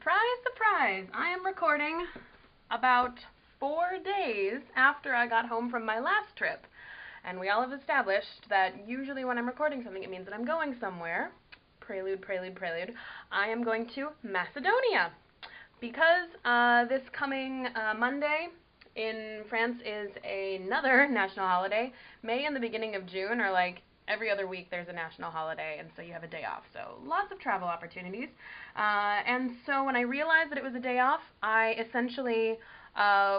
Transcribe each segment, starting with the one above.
surprise, surprise, I am recording about 4 days after I got home from my last trip. And we all have established that usually when I'm recording something, it means that I'm going somewhere. Prelude, prelude, prelude. I am going to Macedonia. Because this coming Monday in France is another national holiday. May and the beginning of June are like every other week there's a national holiday, and so you have a day off. So lots of travel opportunities. And so when I realized that it was a day off, I essentially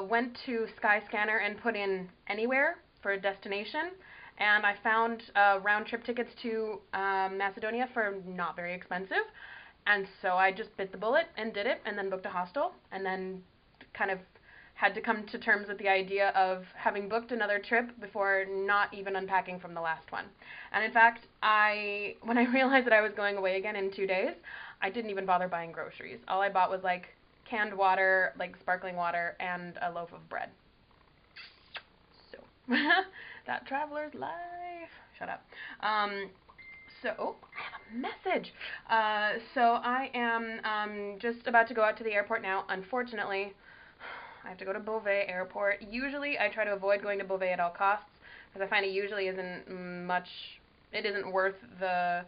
went to Skyscanner and put in anywhere for a destination. And I found round-trip tickets to Macedonia for not very expensive. And so I just bit the bullet and did it, and then booked a hostel, and then kind of had to come to terms with the idea of having booked another trip before not even unpacking from the last one. And in fact, when I realized that I was going away again in 2 days, I didn't even bother buying groceries. All I bought was like canned water, like sparkling water, and a loaf of bread. So, that traveler's life. Shut up. So, I have a message. So I am just about to go out to the airport now. Unfortunately, I have to go to Beauvais Airport. Usually, I try to avoid going to Beauvais at all costs, because I find it usually isn't worth the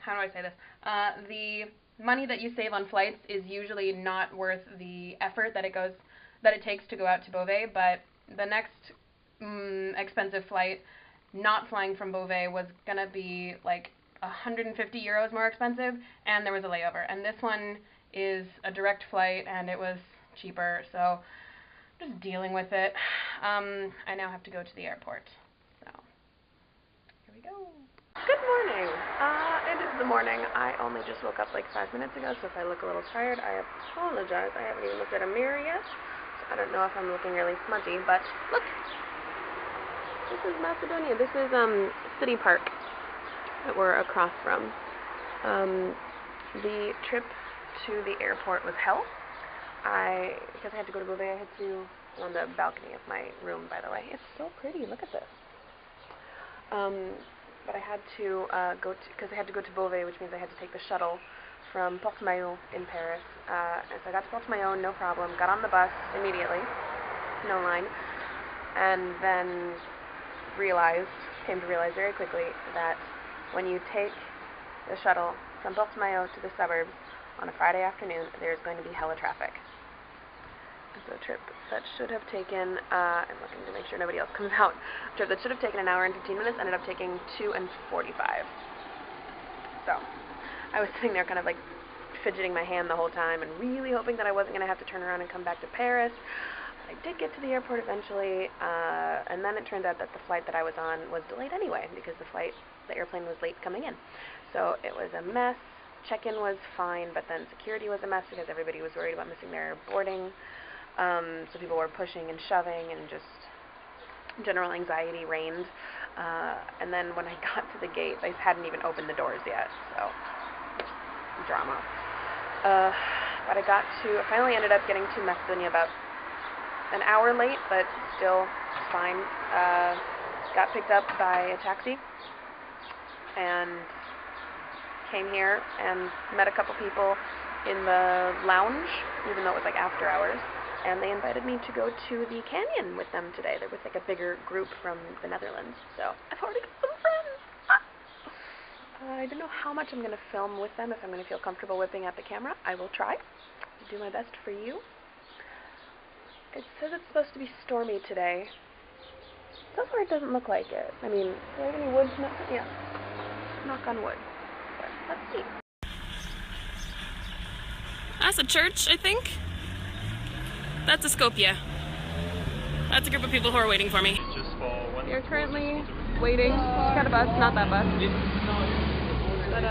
how do I say this? The money that you save on flights is usually not worth the effort that it takes to go out to Beauvais, but the next expensive flight, not flying from Beauvais, was going to be like 150 euros more expensive, and there was a layover. And this one is a direct flight, and it was cheaper, so I'm just dealing with it. I now have to go to the airport. So, here we go. Good morning. It is the morning. I only just woke up like 5 minutes ago, so if I look a little tired, I apologize. I haven't even looked at a mirror yet, so I don't know if I'm looking really smudgy, but look. This is Macedonia. This is City Park that we're across from. The trip to the airport was hell. Because I had to go to Beauvais, I had to on the balcony of my room, by the way. It's so pretty. Look at this. But I had to because I had to go to Beauvais, which means I had to take the shuttle from Porte-Maillot in Paris. And so I got to Porte-Maillot, no problem. Got on the bus immediately, no line, and then came to realize very quickly that when you take the shuttle from Porte-Maillot to the suburbs on a Friday afternoon, there's going to be hella traffic. So a trip that should have taken, I'm looking to make sure nobody else comes out, a trip that should have taken an hour and 15 minutes ended up taking 2 and 45. So I was sitting there kind of like fidgeting my hand the whole time and really hoping that I wasn't going to have to turn around and come back to Paris. I did get to the airport eventually, and then it turned out that the flight that I was on was delayed anyway, because the airplane was late coming in. So it was a mess. Check-in was fine, but then security was a mess because everybody was worried about missing their boarding. So people were pushing and shoving, and just general anxiety reigned. And then when I got to the gate, they hadn't even opened the doors yet, so drama. But I finally ended up getting to Macedonia about an hour late, but still fine. Got picked up by a taxi and came here and met a couple people in the lounge, even though it was like after hours, and they invited me to go to the canyon with them today. There was like a bigger group from the Netherlands, so I've already got some friends. I don't know how much I'm going to film with them, if I'm going to feel comfortable whipping out the camera. I will try to do my best for you. It says it's supposed to be stormy today. So far it doesn't look like it. I mean, do I have any wood? Yeah. Knock on wood. But let's see. That's a church, I think. That's a Skopje. That's a group of people who are waiting for me. We are currently waiting. Just got a bus, not that bus. But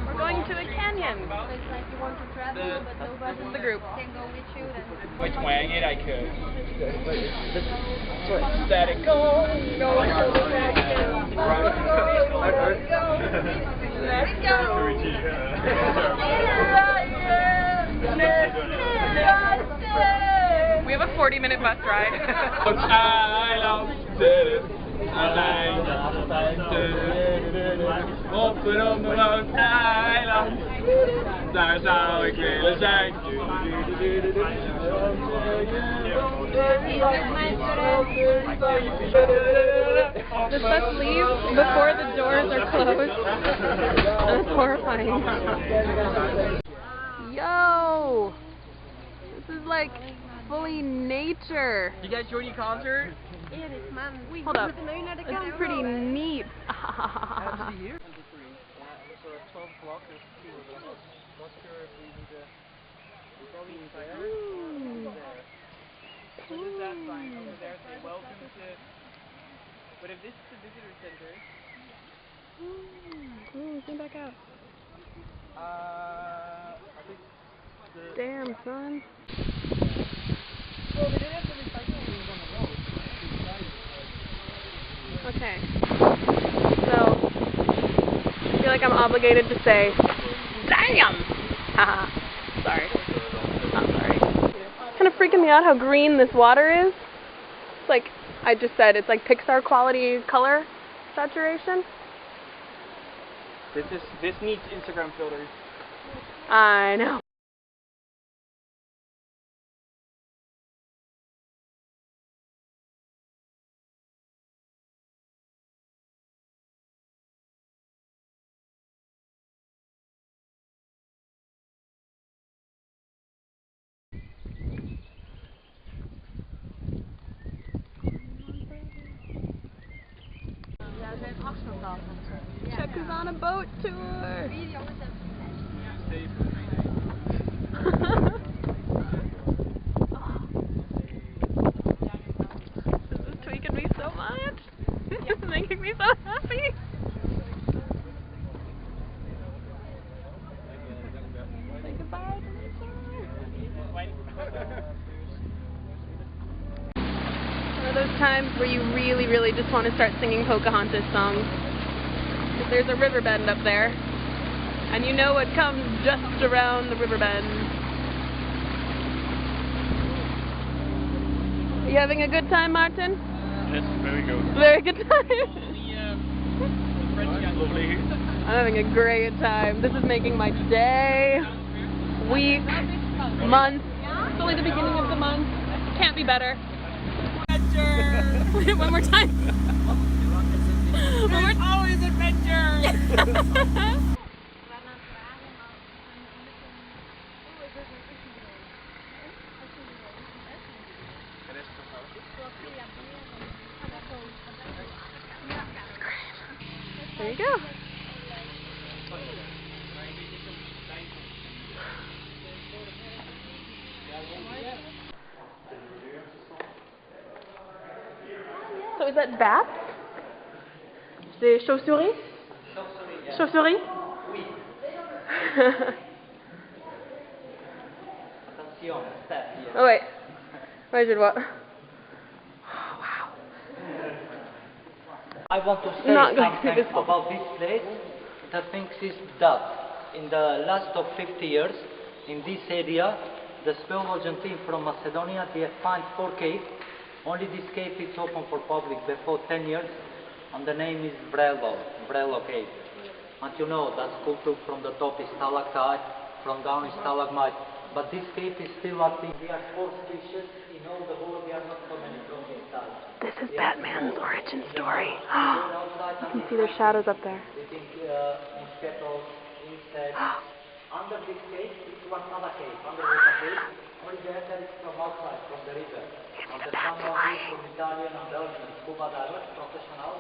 we're going to a canyon. It's like you want to travel, but nobody the group can go with you. Then Which way? I like let it go. We have a 40-minute bus ride. I love this. Open on the Mount Island. Daar zou ik willen zijn. The bus leaves before the doors are closed. That's horrifying. Yo! This is like fully nature. You guys join your concert? Hold up. This is pretty neat. So there's that sign over there saying welcome to. But if this is the visitor center. Ooh, zoom back out. I think the. Damn, son. Well, they did have the recycling things on the road. Okay. So, I feel like I'm obligated to say, damn! Haha. Sorry. Not sorry. It's kind of freaking me out how green this water is. It's like, I just said, it's like Pixar quality color saturation. This needs Instagram filters. I know. Chuck is on a boat tour. This is tweaking me so much. This is making me so happy. Say goodbye to one of those times where you really, really just want to start singing Pocahontas songs. Because there's a river bend up there, and you know what comes just around the river bend. Are you having a good time, Martin? Yes, very good. Very good time. The French got lovely. I'm having a great time. This is making my day, week, month. It's only the beginning of the month. Can't be better. Adventure! One more time. There's always adventure! There you go. So is that bats? Des chauves-souris? Chauves-souris? Oui. Attention, step here. Oh wait. Where did what? Oh wow. I want to say Not going to something this about this place. The thing is that in the last of 50 years, in this area, the speleological team from Macedonia, they have found 4 caves. Only this cave is open for public before 10 years, and the name is Brelo Cave. And you know that sculpture from the top is stalactite, from down is stalagmite, but this cave is still active. There are 4 species in all the world. There are not so many from inside. This is Batman's origin story. You can see their shadows up there. They think mosquitoes, insects. Under this cave is one other cave, underwater cave. Only the enter is from outside, from the river. And the sun from Italian and Belgian scuba divers, professional.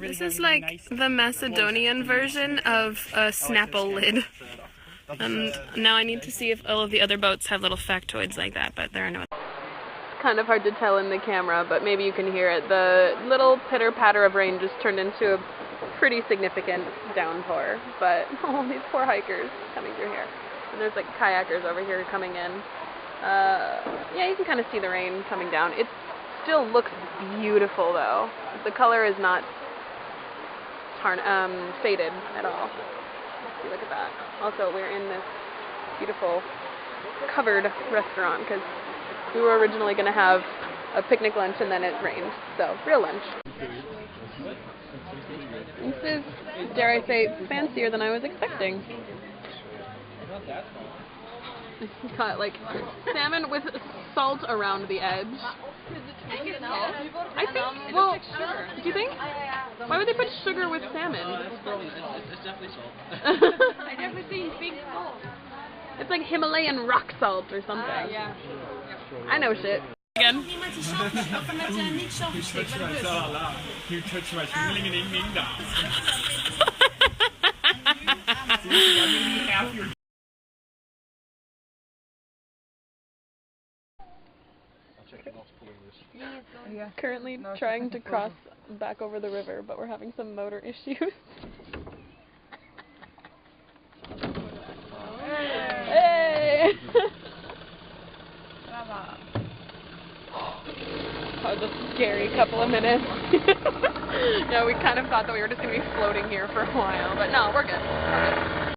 This is like the Macedonian version of a Snapple lid. And now I need to see if all of the other boats have little factoids like that, but there are no. It's kind of hard to tell in the camera, but maybe you can hear it. The little pitter-patter of rain just turned into a pretty significant downpour, but oh, these poor hikers coming through here. And there's like kayakers over here coming in. Yeah, you can kind of see the rain coming down. It still looks beautiful though. The color is not faded at all. See, look at that. Also, we're in this beautiful covered restaurant because we were originally going to have a picnic lunch and then it rained. So, real lunch. This is, dare I say, fancier than I was expecting. Got like salmon with salt around the edge. I think, well, do you think? Why would they put sugar with salmon? It's definitely salt. I never seen big salt. It's like Himalayan rock salt or something. Yeah. I know shit. Again. Nu touch my ling da. Currently trying to cross back over the river, but we're having some motor issues. Hey! That was a scary couple of minutes. Yeah, we kind of thought that we were just going to be floating here for a while, but no, we're good. We're good.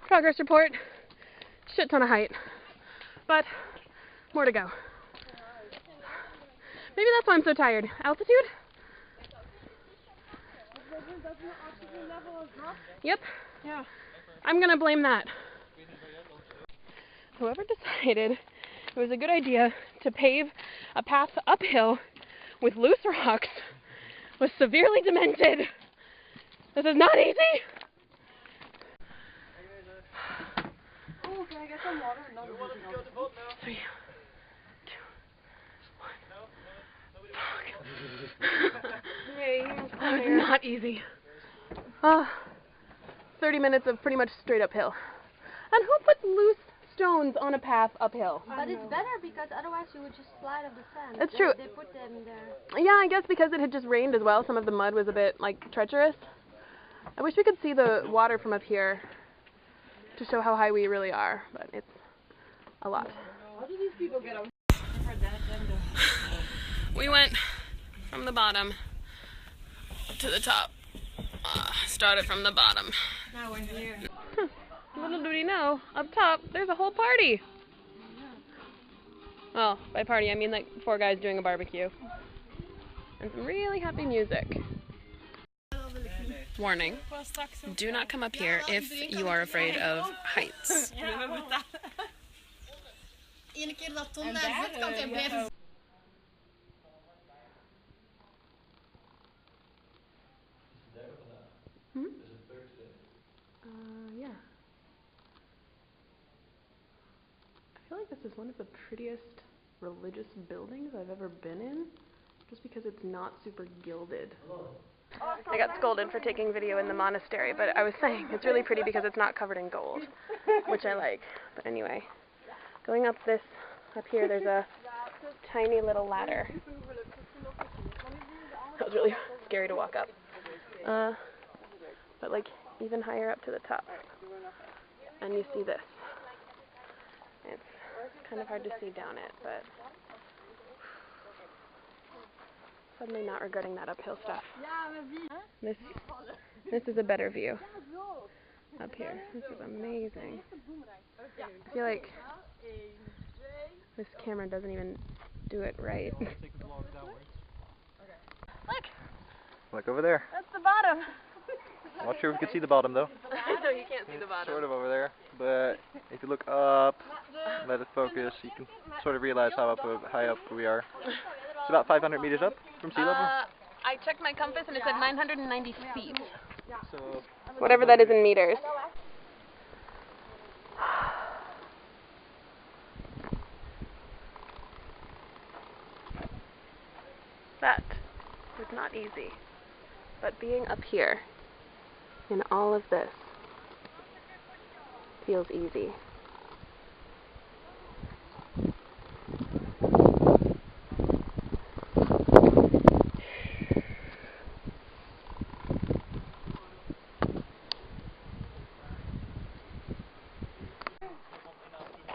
Progress report. Shit ton of height. But more to go. Maybe that's why I'm so tired. Altitude? Yep. Yeah. I'm gonna blame that. Whoever decided it was a good idea to pave a path uphill with loose rocks was severely demented. This is not easy. Oh, can I get some water? No. 3, 2, 1. That was not easy. 30 minutes of pretty much straight uphill. And who puts loose stones on a path uphill? But it's better because otherwise you would just slide off the sand. That's true. They put them there. Yeah, I guess because it had just rained as well, some of the mud was a bit, like, treacherous. I wish we could see the water from up here to show how high we really are, but it's a lot. How do these people get up? We went from the bottom to the top. Started from the bottom. Now we're here. Little do we know, up top, there's a whole party. Well, by party I mean like 4 guys doing a barbecue. And some really happy music. Warning, do not come up here if you are afraid of heights. Yeah. I feel like this is one of the prettiest religious buildings I've ever been in, just because it's not super gilded. I got scolded for taking video in the monastery, but I was saying it's really pretty because it's not covered in gold, which I like. But anyway, going up here, there's a tiny little ladder. That was really scary to walk up. But like even higher up to the top. And you see this. It's kind of hard to see down it, but suddenly not regretting that uphill stuff. This is a better view up here. This is amazing. I feel like this camera doesn't even do it right. Look! Look over there. That's the bottom! Not sure if you can see the bottom though. No, you can't see the bottom. Sort of over there, but if you look up, let it focus, you can sort of realize how high up we are. It's about 500 meters up from sea level. I checked my compass and it said 990 feet. So Whatever that is in meters. That was not easy. But being up here in all of this feels easy.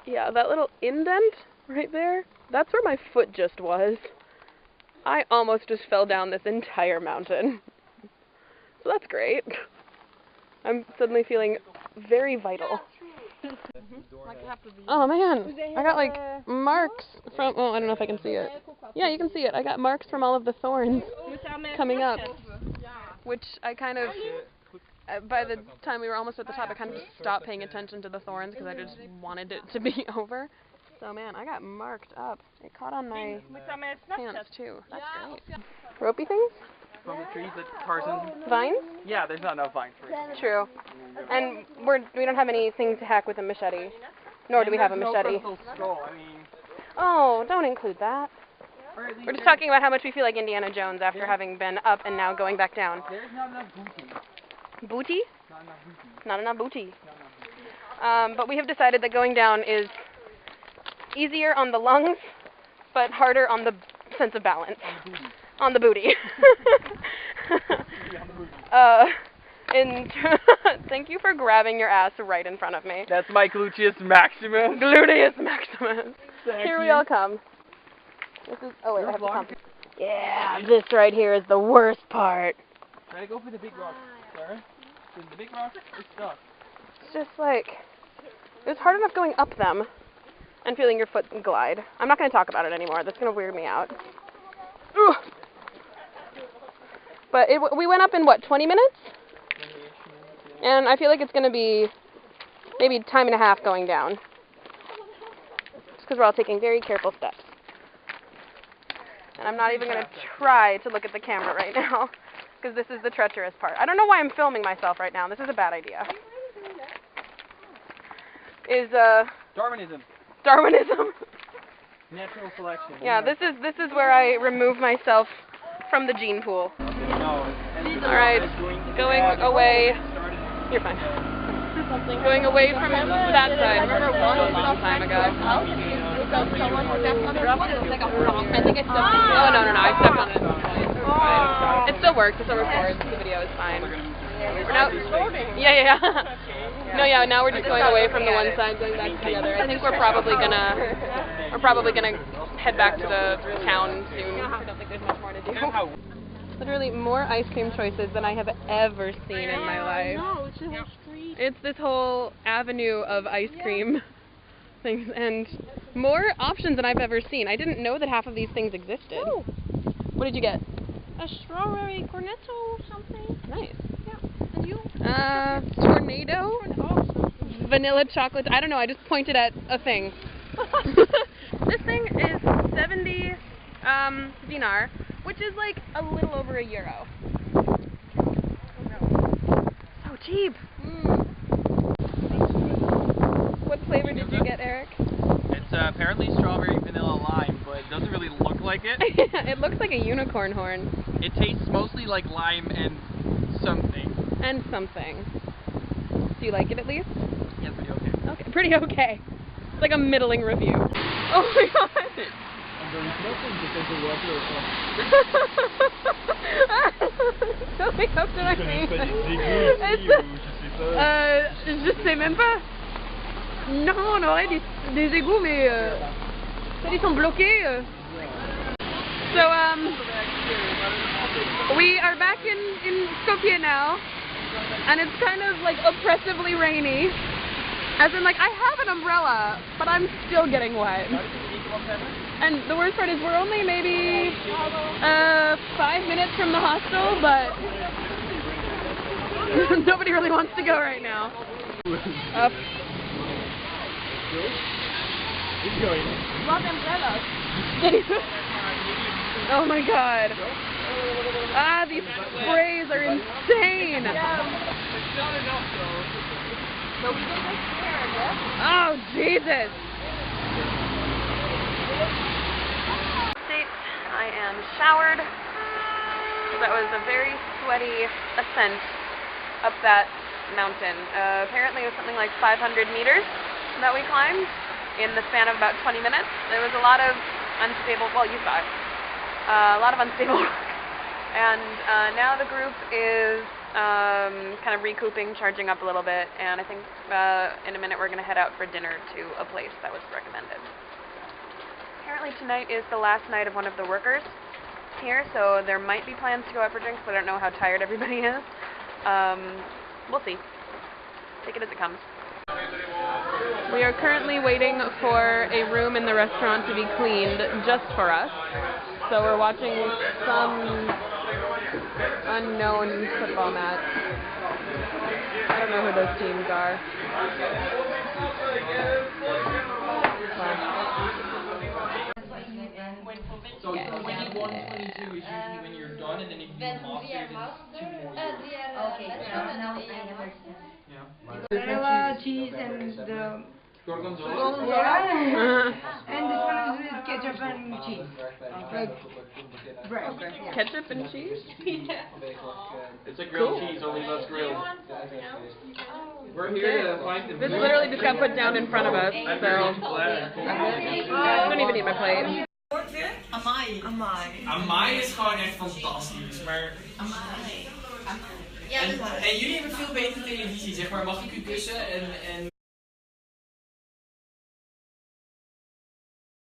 Yeah, that little indent right there, that's where my foot just was. I almost just fell down this entire mountain. So that's great. I'm suddenly feeling very vital. Oh man, I got like marks from, oh I don't know if I can see it. Yeah, you can see it. I got marks from all of the thorns coming up, which I kind of, by the time we were almost at the top, I kind of just stopped paying attention to the thorns because I just wanted it to be over. So man, I got marked up. It caught on my pants too. That's great. Ropey things? From the trees that Tarzan. Vines? Yeah, there's not enough vines for it. True. And we don't have anything to hack with a machete. Nor do we have a machete. No skull. I mean, Oh, don't include that. We're just talking about how much we feel like Indiana Jones after having been up and now going back down. there's not enough booty. Booty? Not enough booty. Not enough booty. But we have decided that going down is easier on the lungs, but harder on the sense of balance. On the booty. Thank you for grabbing your ass right in front of me. That's my gluteus maximus. Gluteus maximus. Thank Here we you. all come. This is. Oh wait, I have to come. Yeah, this right here is the worst part. Try to go for the big rock, Sarah. The big rock is stuck. It's just like it's hard enough going up them and feeling your foot glide. I'm not going to talk about it anymore. That's going to weird me out. Ugh. But we went up in what, 20 minutes? And I feel like it's going to be maybe time and a half going down. Just because we're all taking very careful steps. And I'm not even going to try to look at the camera right now, because this is the treacherous part. I don't know why I'm filming myself right now. This is a bad idea. Darwinism. Darwinism. Natural selection. Yeah, this is where I remove myself from the gene pool. All right, going away. You're fine. Going away from that side. Remember one a long time ago? I think I stepped on it. Oh, no, I stepped on it. It still works. It still records. The video is fine. We're now, yeah. No, yeah, now we're just going away from the one side, going back to the other. I think we're probably gonna head back to the town soon. I don't think there's much more to do. Literally more ice cream choices than I have ever seen in my life. No, it's a whole street. It's this whole avenue of ice cream things and more options than I've ever seen. I didn't know that half of these things existed. Oh. What did you get? A strawberry cornetto or something. Nice. Yeah. And you? Tornado? Vanilla chocolate. I don't know, I just pointed at a thing. This thing is 70 dinar, which is like a little over €1. So cheap. What flavor did you get, Eric? It's apparently strawberry, vanilla, lime, but it doesn't really look like it. It looks like a unicorn horn. It tastes mostly like lime and something. And something. Do you like it at least? Yeah, pretty okay. Okay, pretty okay. It's like a middling review. Oh my god! Coming up to my je sais même pas. Non, on aurait des égouts, mais ils sont bloqués. So, we are back in Skopje now, and it's kind of like oppressively rainy. As in, like, I have an umbrella, but I'm still getting wet. And the worst part is we're only maybe 5 minutes from the hostel, but nobody really wants to go right now. Up. It's going. What umbrellas? Oh my god. Ah, these sprays are insane. It's not enough though. But we did this here, yeah? Oh, Jesus. I am showered. That was a very sweaty ascent up that mountain. Apparently it was something like 500 meters that we climbed in the span of about 20 minutes. There was a lot of unstable, well, you saw it, a lot of unstable rock. And now the group is kind of recouping, charging up a little bit, and I think in a minute we're going to head out for dinner to a place that was recommended. Apparently tonight is the last night of one of the workers here, so there might be plans to go out for drinks, but I don't know how tired everybody is. We'll see. Take it as it comes. We are currently waiting for a room in the restaurant to be cleaned just for us. So we're watching some unknown football match. I don't know who those teams are. So 21, 22 is usually when you're done, and then if you master it, it's 2 more years. Okay, now I understand. Yeah. Mozzarella, cheese, and Gorgonzola? yeah. And this one is with ketchup and cheese. Like bread. Yeah. Ketchup and cheese? It's a grilled cheese, only less grilled. We're here to find the This literally just got put down in front of us, I'm so very glad. I don't even need my plate. Amai is gewoon echt fantastisch, maar... En jullie hebben veel betere televisie, zeg maar. Mag ik u kussen en